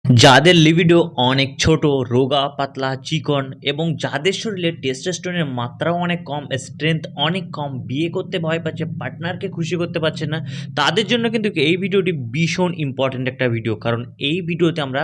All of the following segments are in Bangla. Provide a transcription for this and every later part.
যাদের লিবিডো অনেক ছোট, রোগা, পাতলা, চিকন এবং যাদের শরীরে টেস্টোস্টেরনের মাত্রাও অনেক কম, স্ট্রেংথ অনেক কম, বিয়ে করতে ভয় পাচ্ছে, পার্টনারকে খুশি করতে পারছে না, তাদের জন্য কিন্তু এই ভিডিওটি ভীষণ ইম্পর্ট্যান্ট একটা ভিডিও। কারণ এই ভিডিওতে আমরা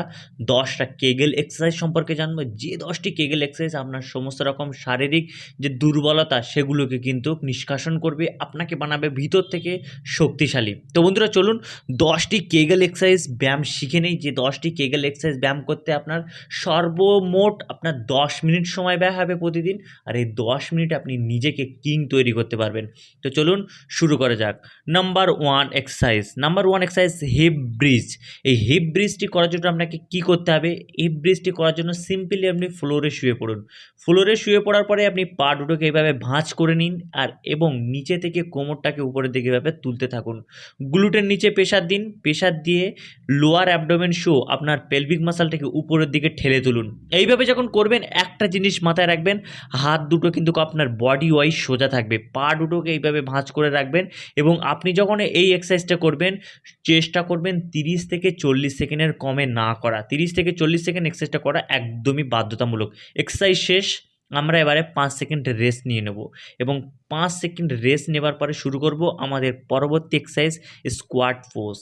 10টা কেগেল এক্সারসাইজ সম্পর্কে জানবো, যে 10টি কেগেল এক্সারসাইজ আপনার সমস্ত রকম শারীরিক যে দুর্বলতা সেগুলোকে কিন্তু নিষ্কাশন করবে, আপনাকে বানাবে ভিতর থেকে শক্তিশালী। তো বন্ধুরা চলুন 10টি কেগেল এক্সারসাইজ ব্যায়াম শিখে নেই, যে 10টি কেগেল এক্সারসাইজ ব্যায়াম করতে আপনার সর্বমোট আপনার 10 মিনিট সময় ব্যয় হবে প্রতিদিন, আর এই 10 মিনিটে আপনি নিজেকে কিং তৈরি করতে পারবেন। তো চলুন শুরু করা যাক। Number one exercise hip bridge. এই হিপ ব্রিজটি করার জন্য আপনাকে কি করতে হবে? হিপ ব্রিজটি করার জন্য সিম্পলি আপনি ফ্লোরে শুয়ে পড়ুন। ফ্লোরে শুয়ে পড়ার পরে আপনি পা দুটোকে এইভাবে ভাঁজ করে নিন, আর এবং নিচে থেকে কোমরটাকে উপরের দিকে এভাবে তুলতে থাকুন। গ্লুটের নিচে প্রেসার দিন, প্রেসার দিয়ে লোয়ার অ্যাবডোমেন শো আপনার পেলভিক মাসলটাকে উপরের দিকে ঠেলে তুলুন। এইভাবে যখন করবেন একটা জিনিস মাথায় রাখবেন, হাত দুটো কিন্তু আপনার বডি ওয়াইজ সোজা থাকবে, পা দুটোকে এইভাবে ভাঁজ করে রাখবেন এবং আপনি যখন এই এক্সারসাইজটা করবেন চেষ্টা করবেন 30 থেকে 40 সেকেন্ডের কমে না করা। 30 থেকে 40 সেকেন্ড এক্সারসাইজটা করা একদমই বাধ্যতামূলক। এক্সারসাইজ শেষ, আমরা এবারে 5 সেকেন্ড রেস্ট নিয়ে নেব এবং 5 সেকেন্ড রেস্ট নেবার পরে শুরু করব আমাদের পরবর্তী exercise squat pose.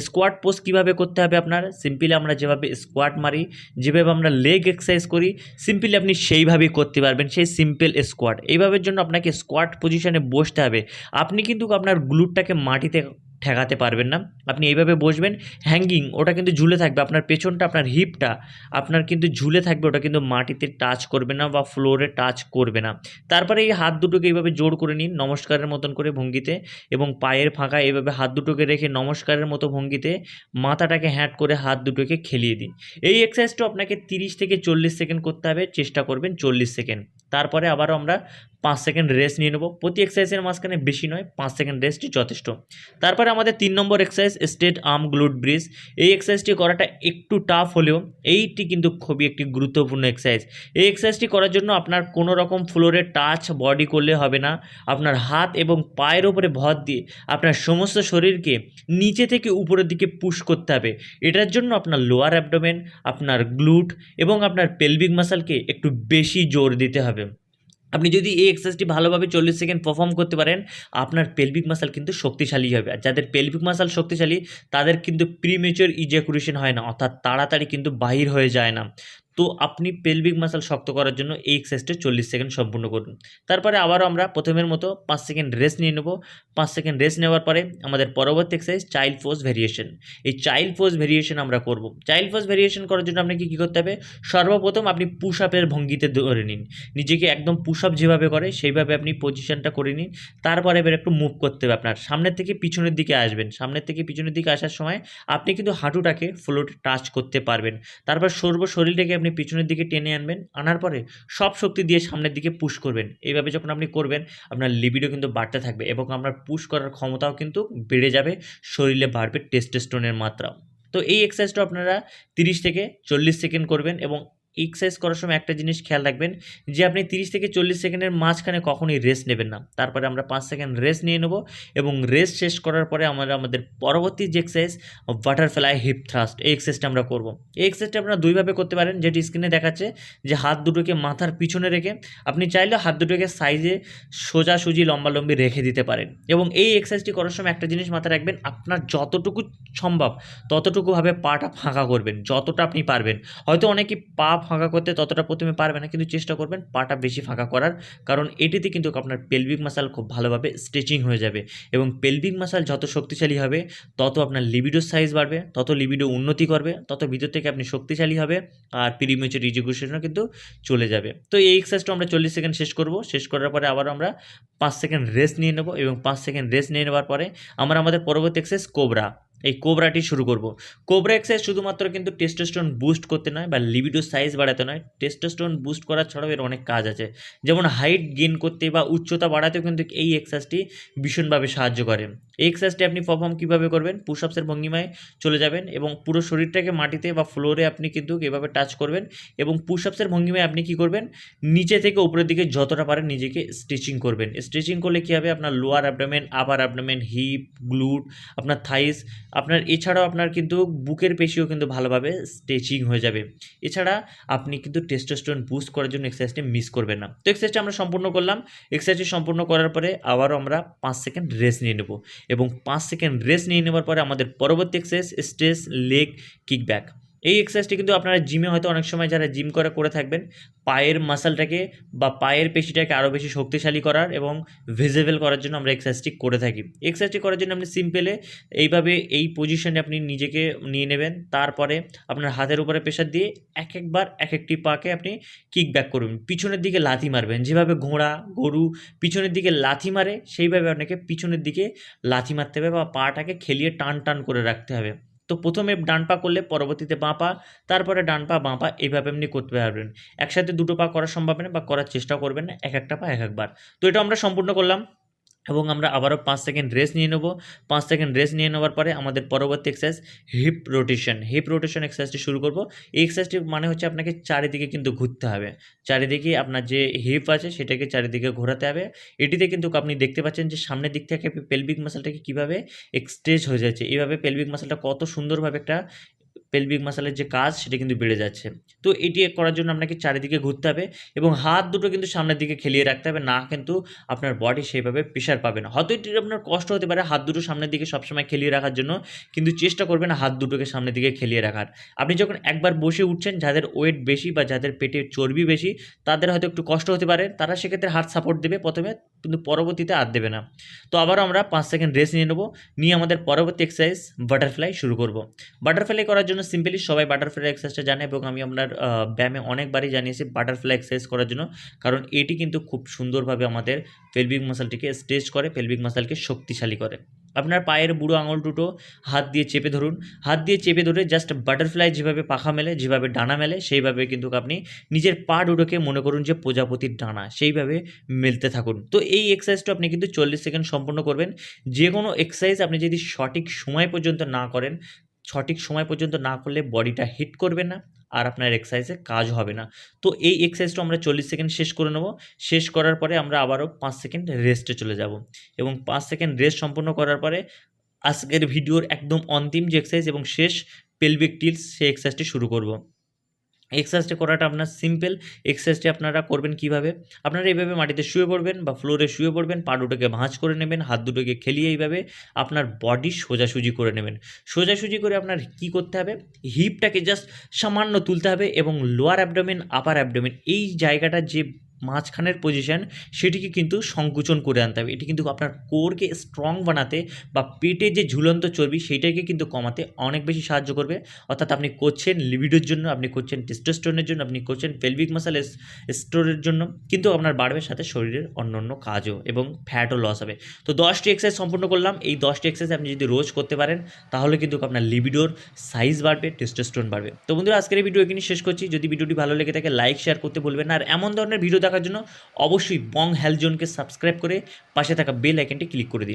Squat pose কীভাবে করতে হবে আপনার? সিম্পলি আমরা যেভাবে স্কোয়াট মারি, যেভাবে আমরা লেগ এক্সারসাইজ করি, সিম্পলি আপনি সেইভাবেই করতে পারবেন, সেই সিম্পল স্কোয়াট। এইভাবের জন্য আপনাকে স্কোয়াট পজিশনে বসতে হবে। আপনি কিন্তু আপনার গ্লুটটাকে মাটিতে ঠেকাতে পারবেন না, আপনি এইভাবে বসবেন, হ্যাঙ্গিং ওটা কিন্তু ঝুলে থাকবে, আপনার পেছনটা আপনার হিপটা আপনার কিন্তু ঝুলে থাকবে, ওটা কিন্তু মাটিতে টাচ করবে না বা ফ্লোরে টাচ করবে না। তারপরে এই হাত দুটোকে এইভাবে জোড় করে নিন নমস্কারের মতন করে ভঙ্গিতে, এবং পায়ের ফাঁকা এইভাবে হাত দুটোকে রেখে নমস্কারের মতো ভঙ্গিতে মাথাটাকে হ্যাট করে হাত দুটোকে খেলিয়ে দিন। এই এক্সারসাইজটা আপনাকে 30 থেকে 40 সেকেন্ড করতে হবে, চেষ্টা করবেন 40 সেকেন্ড। তারপরে আবারও আমরা 5 সেকেন্ড রেস্ট নিয়ে নেব। প্রতি এক্সারসাইজের মাঝখানে বেশি নয়, 5 সেকেন্ড রেস্টই যথেষ্ট। তারপরে আমাদের 3 নম্বর exercise straight arm glute bridge. এই এক্সারসাইজটি করাটা একটু টাফ হলেও এইটি কিন্তু খুবই একটি গুরুত্বপূর্ণ এক্সারসাইজ। এই এক্সারসাইজটি করার জন্য আপনার কোনো রকম ফ্লোরে টাচ বডি করলে হবে না, আপনার হাত এবং পায়ের ওপরে ভর দিয়ে আপনার সমস্ত শরীরকে নিচে থেকে উপরের দিকে পুশ করতে হবে। এটার জন্য আপনার লোয়ার অ্যাবডোমেন, আপনার গ্লুট এবং আপনার পেলভিক মাসলকে একটু বেশি জোর দিতে হবে। আপনি যদি এই এক্সারসাইজটি ভালোভাবে 40 সেকেন্ড পারফর্ম করতে পারেন, আপনার পেলভিক মাসল কিন্তু শক্তিশালী হবে। আর যাদের পেলভিক মাসল শক্তিশালী তাদের কিন্তু প্রিমেচিওর ইজাকুলেশন হয় না, অর্থাৎ তাড়াতাড়ি কিন্তু বাহির হয়ে যায় না। তো আপনি পেলভিক মাসল শক্ত করার জন্য এই এক্সারসাইজটা 40 সেকেন্ড সম্পূর্ণ করুন। তারপরে আবারও আমরা প্রথমের মতো 5 সেকেন্ড রেস্ট নিয়ে নেব। 5 সেকেন্ড রেস্ট নেওয়ার পরে আমাদের পরবর্তী এক্সারসাইজ চাইল্ড পোজ ভেরিয়েশন। এই চাইল্ড পোজ ভেরিয়েশন আমরা করব। চাইল্ড পোজ ভেরিয়েশন করার জন্য আপনাকে কী করতে হবে? সর্বপ্রথম আপনি পুশ আপের ভঙ্গিতে ধরে নিন, নিজেকে একদম পুশ আপ যেভাবে করে সেইভাবে আপনি পজিশনটা করে নিন। তারপরে এবার একটু মুভ করতে হবে আপনার, সামনের থেকে পিছনের দিকে আসবেন। সামনের থেকে পিছনের দিকে আসার সময় আপনি কিন্তু হাঁটুটাকে ফ্লোরে টাচ করতে পারবেন। তারপর শরীরটাকে আপনি পিছনের দিকে টেনে আনবেন, আনার পরে সব শক্তি দিয়ে সামনের দিকে পুশ করবেন। এইভাবে যখন আপনি করবেন আপনার লিবিডো কিন্তু বাড়তে থাকবে এবং আপনার পুশ করার ক্ষমতাও কিন্তু বেড়ে যাবে, শরীরে বাড়বে টেস্টোস্টেরনের মাত্রাও। তো এই এক্সারসাইজটা আপনারা 30 থেকে 40 সেকেন্ড করবেন এবং এক্সারসাইজ করার সময় একটা জিনিস খেয়াল রাখবেন যে আপনি 30 থেকে 40 সেকেন্ডের মাঝখানে কখনোই রেস্ট নেবেন না। তারপরে আমরা 5 সেকেন্ড রেস্ট নিয়ে নেব এবং রেস্ট শেষ করার পরে আমরা আমাদের পরবর্তী যে এক্সারসাইজ বাটারফ্লাই হিপ থ্রাস্ট, এই এক্সারসাইজটা আমরা করব। এই এক্সারসাইজটা আপনারা দুইভাবে করতে পারেন, যেটি স্ক্রিনে দেখাচ্ছে, যে হাত দুটোকে মাথার পিছনে রেখে আপনি চাইলে হাত দুটোকে সাইজে সোজাসুজি লম্বালম্বি রেখে দিতে পারেন। এবং এই এক্সারসাইজটি করার সময় একটা জিনিস মাথায় রাখবেন, আপনার যতটুকু সম্ভব ততটুকুভাবে পাটা ফাঁকা করবেন, যতটা আপনি পারবেন। হয়তো অনেকেই পা ফাঁকা করতে ততটা প্রথমে পারবে না, কিন্তু চেষ্টা করবেন পাটা বেশি ফাঁকা করার, কারণ এটিতে কিন্তু আপনার পেলভিক মাসল খুব ভালোভাবে স্ট্রেচিং হয়ে যাবে এবং পেলভিক মাসল যত শক্তিশালী হবে তত আপনার লিবিডোর সাইজ বাড়বে, তত লিবিডো উন্নতি করবে, তত ভিতর থেকে আপনি শক্তিশালী হবে আর প্রিমেচিওর ইজাকুলেশনও কিন্তু চলে যাবে। তো এই এক্সারসাইজটা আমরা 40 সেকেন্ড শেষ করব। শেষ করার পরে আবার আমরা 5 সেকেন্ড রেস্ট নিয়ে নেব এবং 5 সেকেন্ড রেস্ট নিয়ে নেওয়ার পরে আমরা আমাদের পরবর্তী এক্সারসাইজ কোবরা, এই কোবরাটি শুরু করব। কোবরা এক্সারসাইজ শুধুমাত্র কিন্তু টেস্টোস্টেরন বুস্ট করতে নয় বা লিবিডো সাইজ বাড়াতে নয়, টেস্টোস্টেরন বুস্ট করা ছাড়াও এর অনেক কাজ আছে। যেমন হাইট গেইন করতে বা উচ্চতা বাড়াতেও কিন্তু এই এক্সারসাইজটি ভীষণভাবে সাহায্য করে। এই এক্সারসাইজটি আপনি পারফর্ম কীভাবে করবেন? পুশ আপসের ভঙ্গিমায় চলে যাবেন এবং পুরো শরীরটাকে মাটিতে বা ফ্লোরে আপনি কিন্তু এভাবে টাচ করবেন এবং পুশ আপসের ভঙ্গিমায় আপনি কী করবেন? নিচে থেকে উপরের দিকে যতটা পারেন নিজেকে স্ট্রেচিং করবেন। স্ট্রেচিং করলে কী হবে? আপনার lower abdomen, upper abdomen, hip, glute, আপনার থাইস, আপনার এছাড়াও আপনার কিন্তু বুকের পেশিও কিন্তু ভালোভাবে স্ট্রেচিং হয়ে যাবে। এছাড়া আপনি কিন্তু টেস্টোস্টেরন বুস্ট করার জন্য এক্সারসাইজটি মিস করবেন না। তো এক্সারসাইজটি আমরা সম্পূর্ণ করলাম। এক্সারসাইজটি সম্পূর্ণ করার পরে আবারও আমরা 5 সেকেন্ড রেস্ট নিয়ে নেব এবং 5 সেকেন্ড রেস্ট নিয়ে নেওয়ার পরে আমাদের পরবর্তী এক্সারসাইজ স্ট্রেস লেগ কিকব্যাক। এই এক্সারসাইজটি কিন্তু আপনারা জিমে হয়তো অনেক সময় যারা জিম করে থাকবেন, পায়ের মাসলটাকে বা পায়ের পেশিটাকে আরও বেশি শক্তিশালী করার এবং ভিজিবল করার জন্য আমরা এক্সারসাইজটি করে থাকি। এক্সারসাইজটি করার জন্য আপনি সিম্পলে এইভাবে এই পজিশনে আপনি নিজেকে নিয়ে নেবেন। তারপরে আপনার হাতের উপরে প্রেশার দিয়ে একবার এক একটি পাকে আপনি কিকব্যাক করবেন, পিছনের দিকে লাথি মারবেন। যেভাবে ঘোড়া, গরু পিছনের দিকে লাথি মারে, সেইভাবে আপনাকে পিছনের দিকে লাথি মারতে হবে বা পাটাকে খেলিয়ে টান করে রাখতে হবে। তো প্রথমে ডান পা করলে পরবর্তীতে বাঁ পা, তারপরে ডান পা, বাঁ পা, এইভাবে আপনি করতে পারবেন। একসাথে দুটো পা করা সম্ভব না বা করার চেষ্টাও করবেন না, একটা পা একবার। তো এটা আমরা সম্পূর্ণ করলাম এবং আমরা আবারও 5 সেকেন্ড রেস্ট নিয়ে নেব। 5 সেকেন্ড রেস্ট নিয়ে নেওয়ার পরে আমাদের পরবর্তী এক্সারসাইজ হিপ রোটেশন এক্সারসাইজটি শুরু করব। এই এক্সারসাইজটি মানে হচ্ছে আপনাকে চারিদিকে কিন্তু ঘুরতে হবে। চারিদিকে আপনার যে হিপ আছে সেটাকে চারিদিকে ঘোরাতে হবে। এটিতে কিন্তু আপনি দেখতে পাচ্ছেন যে সামনের দিক থেকে পেলভিক মাসলটাকে কীভাবে এক্সট্রেচ হয়ে যাচ্ছে। এইভাবে পেলভিক মাসলটা কত সুন্দরভাবে একটা পেলভিক মাসলের যে কাজ সেটা কিন্তু বেড়ে যাচ্ছে। তো এটি করার জন্য আপনাকে চারিদিকে ঘুরতে হবে এবং হাত দুটো কিন্তু সামনের দিকে খেলিয়ে রাখতে হবে, না কিন্তু আপনার বডি সেইভাবে প্রেশার পাবে না। হয়তো এটি আপনার কষ্ট হতে পারে হাত দুটো সামনের দিকে সবসময় খেলিয়ে রাখার জন্য, কিন্তু চেষ্টা করবেন হাত দুটোকে সামনের দিকে খেলিয়ে রাখার। আপনি যখন একবার বসে উঠছেন, যাদের ওয়েট বেশি বা যাদের পেটে চর্বি বেশি তাদের হয়তো একটু কষ্ট হতে পারে, তারা সেক্ষেত্রে হাত সাপোর্ট দেবে প্রথমে, কিন্তু পরবর্তীতে আর দেবে না। তো আবারও আমরা 5 সেকেন্ড রেস্ট নিয়ে নেব, নিয়ে আমাদের পরবর্তী এক্সারসাইজ বাটারফ্লাই শুরু করব। বাটারফ্লাই করার জন্য সিম্পলি সবাই বাটারফ্লাই এক্সারসাইজটা জানে এবং আমি আপনার ব্যায়ামে অনেকবারই জানিয়েছি বাটারফ্লাই এক্সারসাইজ করার জন্য, কারণ এটি কিন্তু খুব সুন্দরভাবে আমাদের পেলভিক মাসলটিকে স্ট্রেচ করে, পেলভিক মাসলকে শক্তিশালী করে। আপনার পায়ের বুড়ো আঙুল দুটো হাত দিয়ে চেপে ধরুন, হাত দিয়ে চেপে ধরে জাস্ট বাটারফ্লাই যেভাবে পাখা মেলে, যেভাবে ডানা মেলে, সেইভাবে কিন্তু আপনি নিজের পা দুটোকে মনে করুন যে প্রজাপতির ডানা, সেইভাবে মেলতে থাকুন। তো এই এক্সারসাইজটা আপনি কিন্তু 40 সেকেন্ড সম্পূর্ণ করবেন। যে কোনো এক্সারসাইজ আপনি যদি সঠিক সময় পর্যন্ত না করেন, সঠিক সময় পর্যন্ত না করলে বডিটা হিট করবে না আর আপনার এক্সারসাইজে কাজ হবে না। তো এই এক্সারসাইজটা আমরা 40 সেকেন্ড শেষ করে নেব। শেষ করার পরে আমরা আবারও 5 সেকেন্ড রেস্টে চলে যাব এবং 5 সেকেন্ড রেস্ট সম্পূর্ণ করার পরে আজকের ভিডিওর একদম অন্তিম যে এক্সারসাইজ এবং শেষ পেলভিক টিলস, সেই এক্সারসাইজটি শুরু করব। এক্সারসাইজটি করাটা আপনার সিম্পল। এক্সারসাইজটি আপনারা করবেন কীভাবে? আপনারা এইভাবে মাটিতে শুয়ে পড়বেন বা ফ্লোরে শুয়ে পড়বেন, পা দুটোকে ভাঁজ করে নেবেন, হাত দুটোকে খেলিয়ে এইভাবে আপনার বডি সোজাসুজি করে নেবেন। সোজাসুজি করে আপনার কী করতে হবে? হিপটাকে জাস্ট সামান্য তুলতে হবে এবং লোয়ার অ্যাবডোমেন, আপার অ্যাবডোমেন এই জায়গাটা যে মাঝখানের পজিশন সেটিকে কিন্তু সংকুচন করে আনতে হবে। এটি কিন্তু আপনার কোরকে স্ট্রং বানাতে বা পেটে যে ঝুলন্ত চর্বি সেইটাকে কিন্তু কমাতে অনেক বেশি সাহায্য করবে। অর্থাৎ আপনি করছেন লিবিডোর জন্য, আপনি করছেন টেস্টোস্টেরনের জন্য, আপনি করছেন পেলভিক মাসল স্টোরের জন্য, কিন্তু আপনার বাড়বে সাথে শরীরের অন্যান্য কাজও এবং ফ্যাটও লস হবে। তো 10টি এক্সারসাইজ সম্পূর্ণ করলাম। এই 10টি এক্সারসাইজ আপনি যদি রোজ করতে পারেন তাহলে কিন্তু আপনার লিবিডোর সাইজ বাড়বে, টেস্টোস্টেরন বাড়বে। তো বন্ধুরা আজকের এই ভিডিও এখানে শেষ করছি। যদি ভিডিওটি ভালো লেগে থাকে লাইক শেয়ার করতে ভুলবেন না, আর এমন ধরনের ভিডিও দেখার জন্য অবশ্যই বং হেলথ জোনকে সাবস্ক্রাইব করে পাশে থাকা বেল আইকনটি ক্লিক করে দিন।